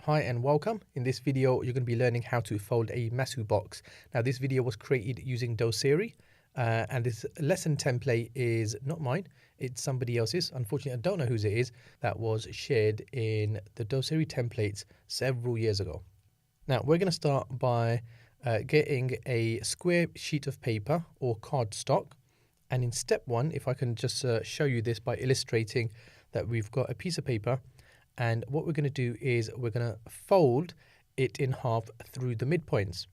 Hi and welcome. In this video, you're going to be learning how to fold a MASU box. Now, this video was created using Doceri, and this lesson template is not mine. It's somebody else's. Unfortunately, I don't know whose it is. That was shared in the Doceri templates several years ago. Now, we're going to start by getting a square sheet of paper or cardstock. And in step one, if I can just show you this by illustrating that we've got a piece of paper. And what we're going to do is we're going to fold it in half through the midpoints.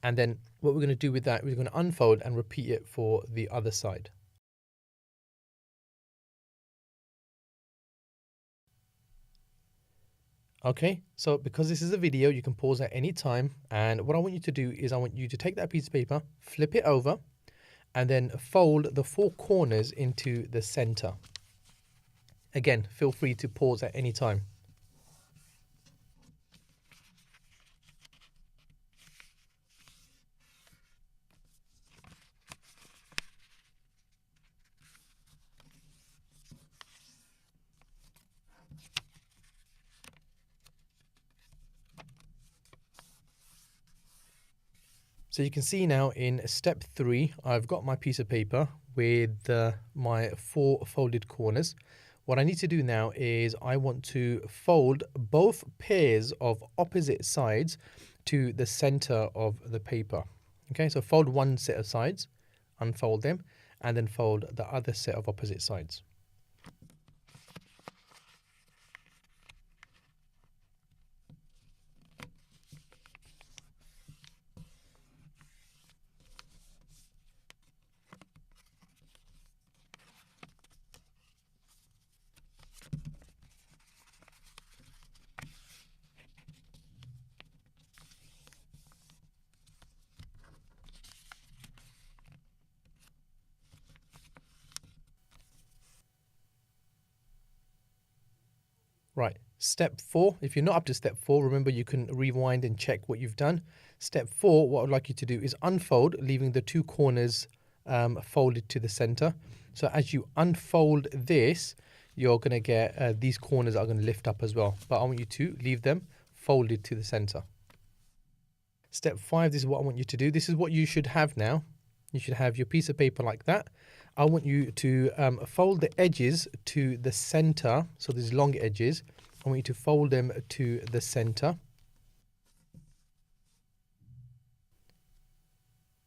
And then what we're going to do with that, we're going to unfold and repeat it for the other side. Okay, so because this is a video, you can pause at any time. And what I want you to do is I want you to take that piece of paper, flip it over, and then fold the four corners into the center. Again, feel free to pause at any time. So you can see now in step 3, I've got my piece of paper with my four folded corners. What I need to do now is I want to fold both pairs of opposite sides to the center of the paper. Okay, so fold one set of sides, unfold them, and then fold the other set of opposite sides. Right, step 4, if you're not up to step 4, remember you can rewind and check what you've done. Step 4, what I'd like you to do is unfold, leaving the two corners folded to the center. So as you unfold this, you're going to get these corners are going to lift up as well. But I want you to leave them folded to the center. Step 5, this is what I want you to do. This is what you should have now. You should have your piece of paper like that. I want you to fold the edges to the center. So these long edges, I want you to fold them to the center.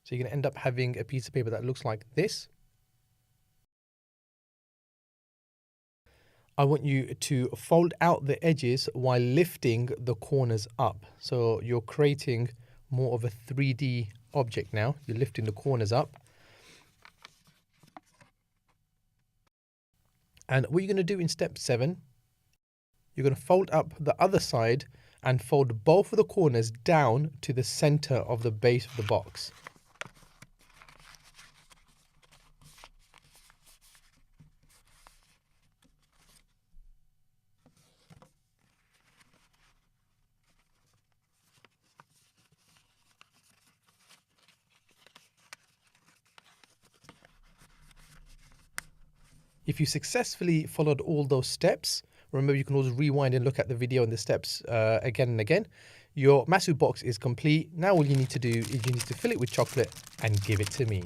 So you're going to end up having a piece of paper that looks like this. I want you to fold out the edges while lifting the corners up. So you're creating more of a 3D object now. You're lifting the corners up. And what you're going to do in step 7, you're going to fold up the other side and fold both of the corners down to the center of the base of the box. If you successfully followed all those steps, remember you can always rewind and look at the video and the steps again and again. Your MASU box is complete. Now all you need to do is you need to fill it with chocolate and give it to me.